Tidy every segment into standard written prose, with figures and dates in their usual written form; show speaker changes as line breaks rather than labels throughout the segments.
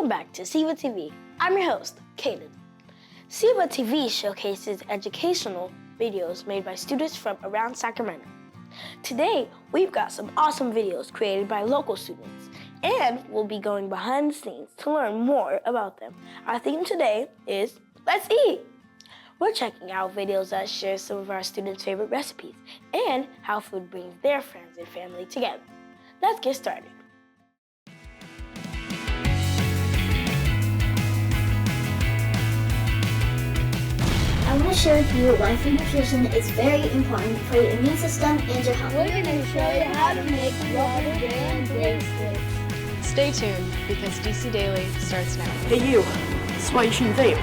Welcome back to SEVA TV. I'm your host, Kaden. SEVA TV showcases educational videos made by students from around Sacramento. Today, we've got some awesome videos created by local students, and we'll be going behind the scenes to learn more about them. Our theme today is Let's Eat! We're checking out videos that share some of our students' favorite recipes and how food brings their friends and family together. Let's get started.
I want to share with you why food nutrition is very important for your immune system and your health.
We're going to show you how to make rubber band bracelets.
Stay tuned because DC Daily starts now.
Hey you, that's why you shouldn't vape.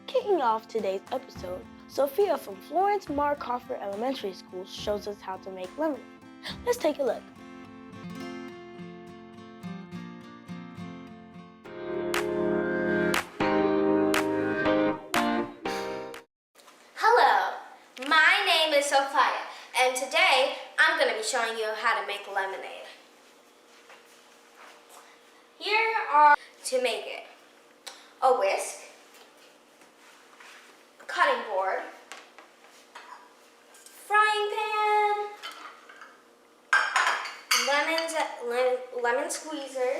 Kicking off today's episode, Sophia from Florence Markofer Elementary School shows us how to make lemonade. Let's take a look.
Hello, my name is Sophia, and today I'm going to be showing you how to make lemonade. Here are to make it: a whisk, a cutting board, frying pan, lemon squeezer,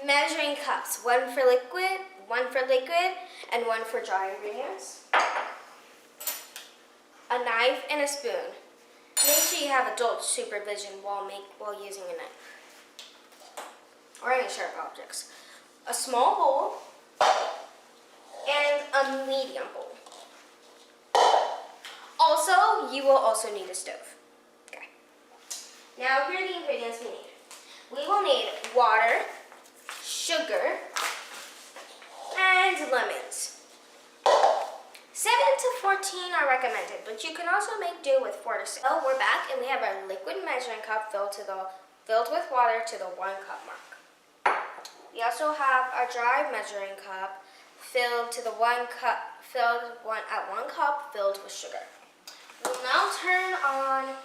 measuring cups, one for liquid, and one for dry ingredients, a knife and a spoon. Make sure you have adult supervision while using a knife or any sharp objects. A small bowl and a medium bowl. Also, you will also need a stove. Okay. Now here are the ingredients we need. We will need water, sugar, and lemons. 7 to 14 are recommended, but you can also make do with 4 to 6. So we're back and we have our liquid measuring cup filled with water to the 1 cup mark. We also have our dry measuring cup filled to the 1 cup, at 1 cup filled with sugar. We'll now turn on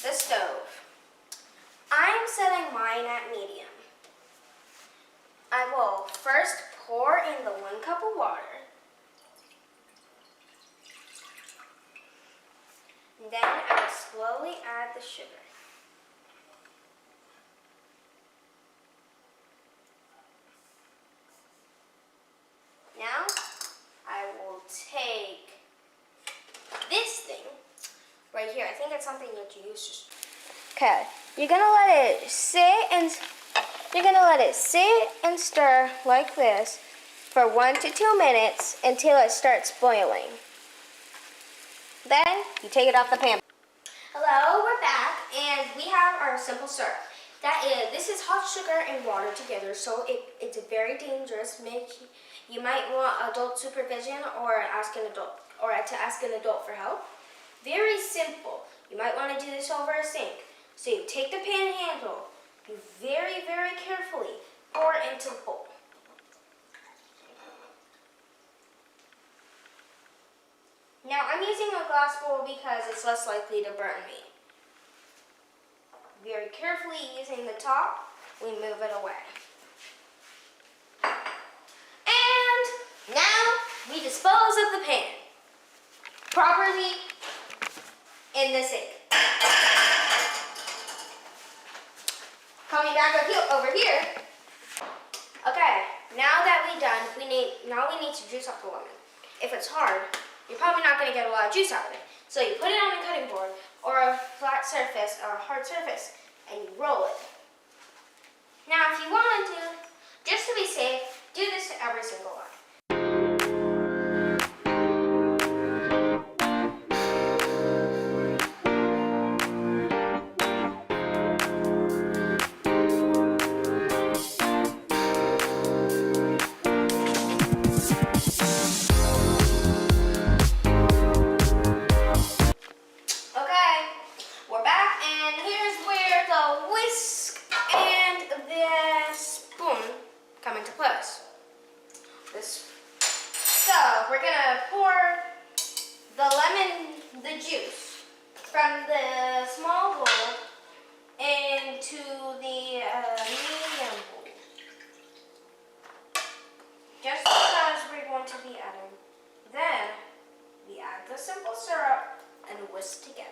the stove. I'm setting mine at medium. I will first pour in the 1 cup of water. And then I will slowly add the sugar. Now, I will take this thing right here. I think it's something that you use. Okay, you're gonna let it sit and stir like this for 1 to 2 minutes until it starts boiling. Then you take it off the pan. Hello, we're back, and we have our simple syrup. This is hot sugar and water together, so it's very dangerous. You might want adult supervision or to ask an adult for help. Very simple. You might want to do this over a sink. So you take the pan handle, you very, very carefully pour it into the bowl. Now I'm using a glass bowl because it's less likely to burn me. Very carefully using the top, we move it away. And now we dispose of the pan properly in the sink. Coming back over here. Okay, now that we're done, we need to juice up the lemon. If it's hard, you're probably not going to get a lot of juice out of it. So you put it on a cutting board or a flat surface or a hard surface and you roll it. Now if you want to, just to be safe, do this to every single one. this. So we're gonna pour the juice from the small bowl into the medium bowl. Just because we're going to be adding. Then we add the simple syrup and whisk together.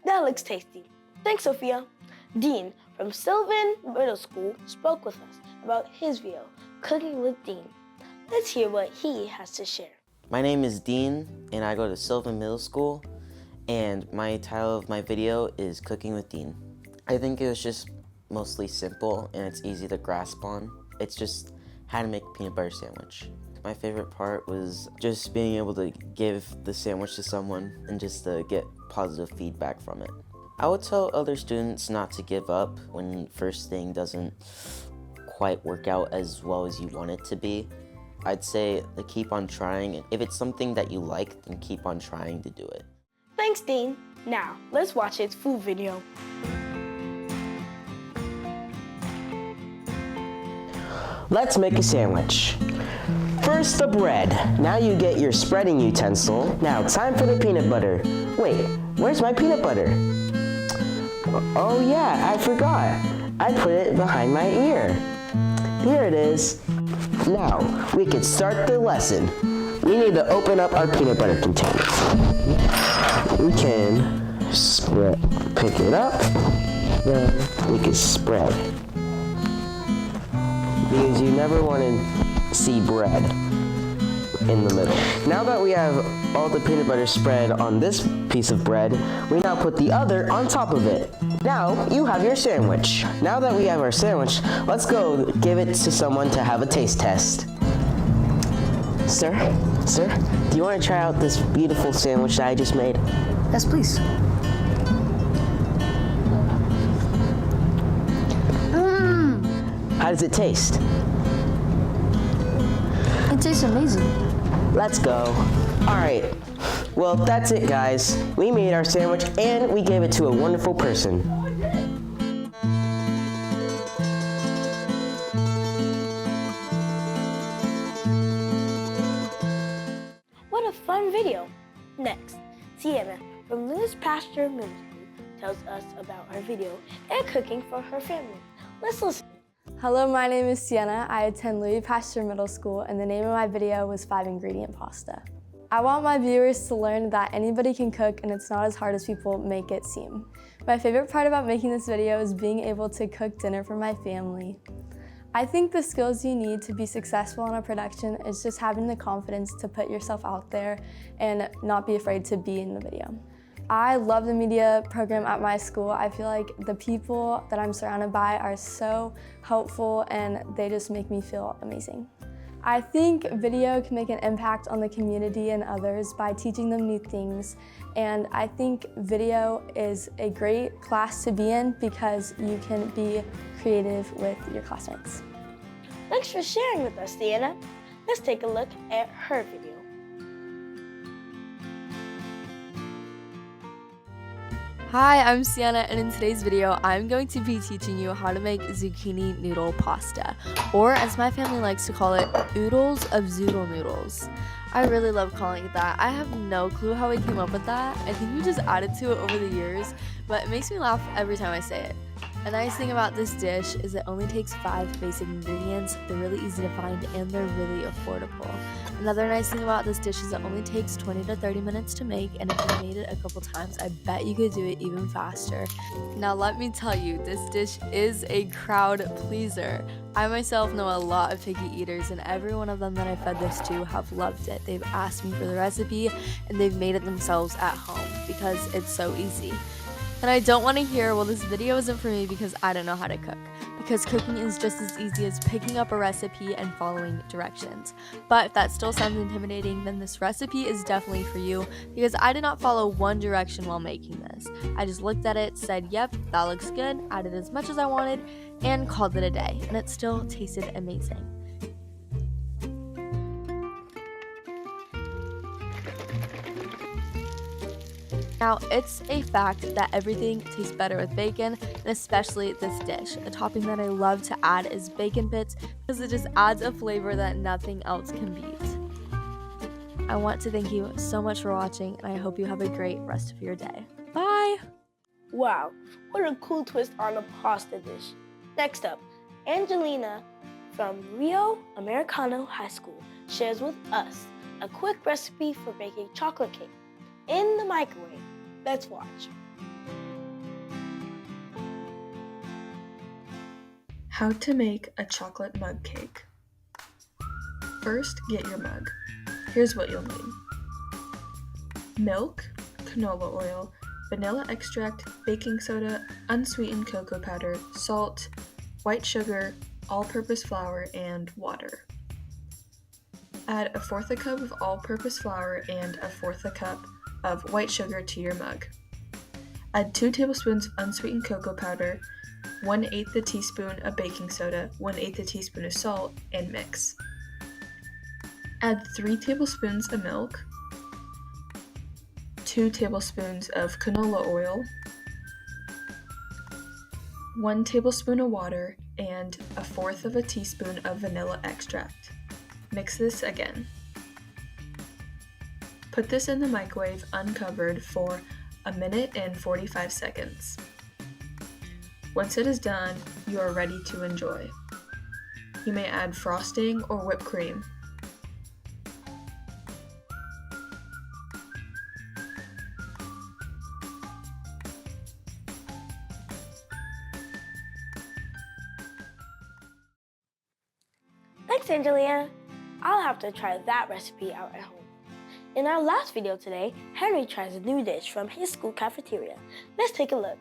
That looks tasty. Thanks, Sophia. Dean from Sylvan Middle School spoke with us about his video, Cooking with Dean. Let's hear what he has to share.
My name is Dean, and I go to Sylvan Middle School, and my title of my video is Cooking with Dean. I think it was just mostly simple, and it's easy to grasp on. It's just how to make a peanut butter sandwich. My favorite part was just being able to give the sandwich to someone and just to get positive feedback from it. I would tell other students not to give up when first thing doesn't quite work out as well as you want it to be. I'd say to keep on trying, and if it's something that you like, then keep on trying to do it.
Thanks, Dean. Now, let's watch his food video.
Let's make a sandwich. First, the bread. Now you get your spreading utensil. Now, time for the peanut butter. Wait, where's my peanut butter? Oh yeah, I forgot. I put it behind my ear. Here it is. Now, we can start the lesson. We need to open up our peanut butter containers. We can pick it up, then we can spread. Because you never want to see bread in the middle. Now that we have all the peanut butter spread on this piece of bread, we now put the other on top of it. Now you have your sandwich. Now that we have our sandwich, let's go give it to someone to have a taste test. Sir, do you want to try out this beautiful sandwich that I just made?
Yes, please.
How does it taste?
It tastes amazing.
Let's go. All right. Well, that's it, guys. We made our sandwich and we gave it to a wonderful person.
What a fun video. Next, Siena from Pasteur Middle School tells us about her video and cooking for her family. Let's listen.
Hello, my name is Siena. I attend Pasteur Middle School, and the name of my video was 5-ingredient pasta. I want my viewers to learn that anybody can cook and it's not as hard as people make it seem. My favorite part about making this video is being able to cook dinner for my family. I think the skills you need to be successful in a production is just having the confidence to put yourself out there and not be afraid to be in the video. I love the media program at my school. I feel like the people that I'm surrounded by are so helpful and they just make me feel amazing. I think video can make an impact on the community and others by teaching them new things. And I think video is a great class to be in because you can be creative with your classmates.
Thanks for sharing with us, Siena. Let's take a look at her video.
Hi, I'm Siena, and in today's video, I'm going to be teaching you how to make zucchini noodle pasta, or as my family likes to call it, oodles of zoodle noodles. I really love calling it that. I have no clue how we came up with that. I think we just added to it over the years, but it makes me laugh every time I say it. A nice thing about this dish is it only takes 5 basic ingredients, they're really easy to find, and they're really affordable. Another nice thing about this dish is it only takes 20 to 30 minutes to make, and if you made it a couple times, I bet you could do it even faster. Now let me tell you, this dish is a crowd pleaser. I myself know a lot of picky eaters, and every one of them that I fed this to have loved it. They've asked me for the recipe, and they've made it themselves at home because it's so easy. And I don't want to hear, well, this video isn't for me because I don't know how to cook. Because cooking is just as easy as picking up a recipe and following directions. But if that still sounds intimidating, then this recipe is definitely for you because I did not follow one direction while making this. I just looked at it, said, yep, that looks good, added as much as I wanted, and called it a day. And it still tasted amazing. Now, it's a fact that everything tastes better with bacon, and especially this dish. A topping that I love to add is bacon bits because it just adds a flavor that nothing else can beat. I want to thank you so much for watching, and I hope you have a great rest of your day. Bye!
Wow, what a cool twist on a pasta dish. Next up, Angelina from Americano High School shares with us a quick recipe for making chocolate cake in the microwave. Let's watch.
How to make a chocolate mug cake. First, get your mug. Here's what you'll need. Milk, canola oil, vanilla extract, baking soda, unsweetened cocoa powder, salt, white sugar, all-purpose flour, and water. Add 1/4 cup of all-purpose flour and 1/4 cup of white sugar to your mug. Add 2 tablespoons of unsweetened cocoa powder, 1/8 a teaspoon of baking soda, 1/8 a teaspoon of salt, and mix. Add 3 tablespoons of milk, 2 tablespoons of canola oil, 1 tablespoon of water, and 1/4 of a teaspoon of vanilla extract. Mix this again. Put this in the microwave uncovered for 1 minute and 45 seconds. Once it is done, you are ready to enjoy. You may add frosting or whipped cream.
Thanks, Angelina. I'll have to try that recipe out at home. In our last video today, Henry tries a new dish from his school cafeteria. Let's take a look.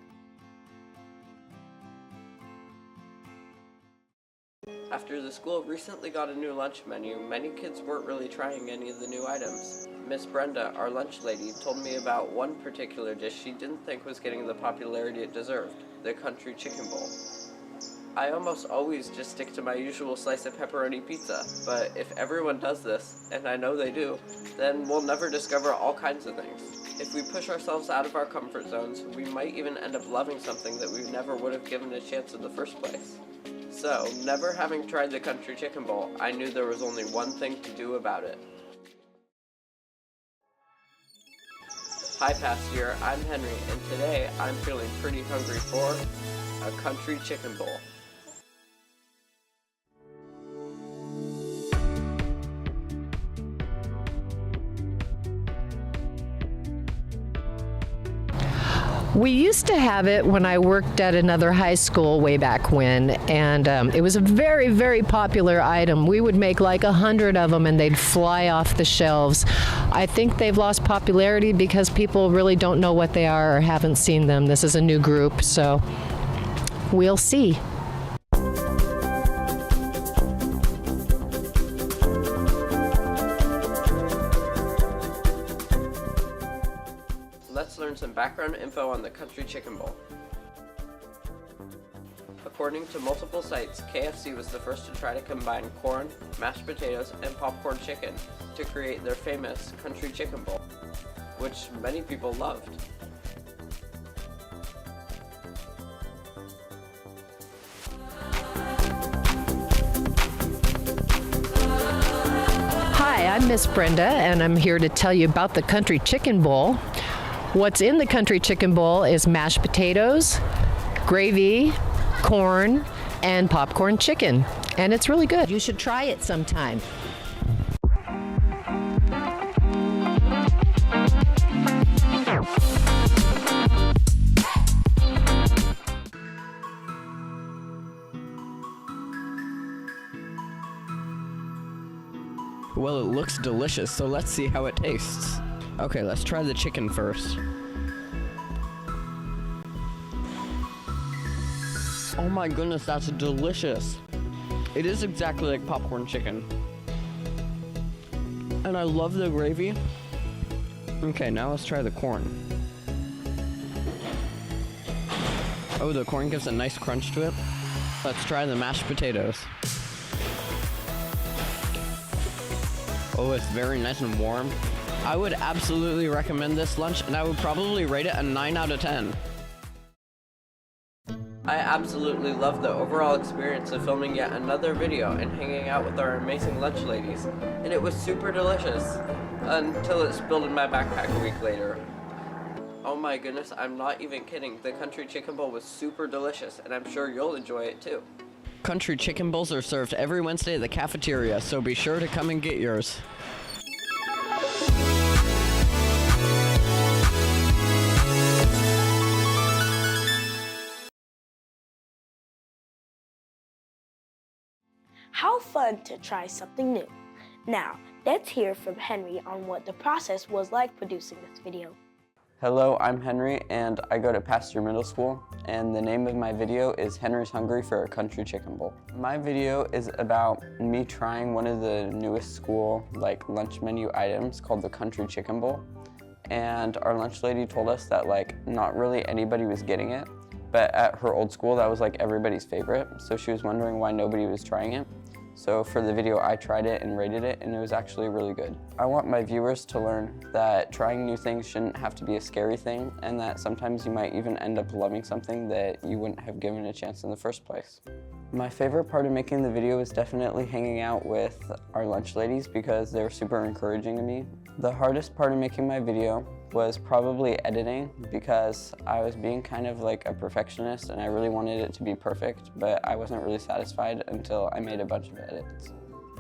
After the school recently got a new lunch menu, many kids weren't really trying any of the new items. Miss Brenda, our lunch lady, told me about one particular dish she didn't think was getting the popularity it deserved, the country chicken bowl. I almost always just stick to my usual slice of pepperoni pizza, but if everyone does this, and I know they do, then we'll never discover all kinds of things. If we push ourselves out of our comfort zones, we might even end up loving something that we never would have given a chance in the first place. So, never having tried the country chicken bowl, I knew there was only one thing to do about it. Hi Pasteur, I'm Henry, and today I'm feeling pretty hungry for a country chicken bowl.
We used to have it when I worked at another high school way back when, and it was a very, very popular item. We would make like 100 of them and they'd fly off the shelves. I think they've lost popularity because people really don't know what they are or haven't seen them. This is a new group, so we'll see.
Let's learn some background info on the country chicken bowl. According to multiple sites, KFC was the first to try to combine corn, mashed potatoes, and popcorn chicken to create their famous country chicken bowl, which many people loved.
Hi, I'm Miss Brenda, and I'm here to tell you about the country chicken bowl. What's in the country chicken bowl is mashed potatoes, gravy, corn, and popcorn chicken. And it's really good. You should try it sometime.
Well, it looks delicious, so let's see how it tastes. Okay, let's try the chicken first. Oh my goodness, that's delicious. It is exactly like popcorn chicken. And I love the gravy. Okay, now let's try the corn. Oh, the corn gives a nice crunch to it. Let's try the mashed potatoes. Oh, it's very nice and warm. I would absolutely recommend this lunch, and I would probably rate it a 9 out of 10.
I absolutely loved the overall experience of filming yet another video and hanging out with our amazing lunch ladies, and it was super delicious until it spilled in my backpack a week later. Oh my goodness, I'm not even kidding. The country chicken bowl was super delicious, and I'm sure you'll enjoy it too.
Country chicken bowls are served every Wednesday at the cafeteria, so be sure to come and get yours.
How fun to try something new. Now, let's hear from Henry on what the process was like producing this video.
Hello, I'm Henry, and I go to Pasteur Middle School, and the name of my video is Henry's Hungry for a Country Chicken Bowl. My video is about me trying one of the newest school lunch menu items called the Country Chicken Bowl, and our lunch lady told us that not really anybody was getting it, but at her old school that was everybody's favorite, so she was wondering why nobody was trying it. So for the video, I tried it and rated it, and it was actually really good. I want my viewers to learn that trying new things shouldn't have to be a scary thing, and that sometimes you might even end up loving something that you wouldn't have given a chance in the first place. My favorite part of making the video was definitely hanging out with our lunch ladies because they were super encouraging to me. The hardest part of making my video was probably editing because I was being kind of like a perfectionist and I really wanted it to be perfect, but I wasn't really satisfied until I made a bunch of edits.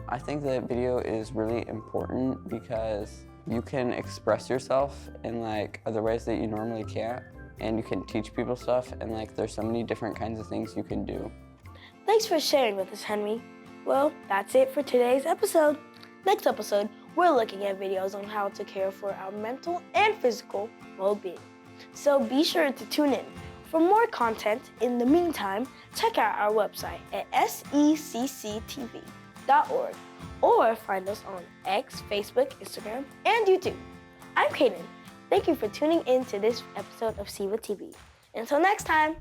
I think that video is really important because you can express yourself in other ways that you normally can't, and you can teach people stuff, and there's so many different kinds of things you can do.
Thanks for sharing with us, Henry. Well, that's it for today's episode. Next episode, we're looking at videos on how to care for our mental and physical well-being. So be sure to tune in. For more content, in the meantime, check out our website at secctv.org or find us on X, Facebook, Instagram, and YouTube. I'm Kaden. Thank you for tuning in to this episode of SEVA TV. Until next time.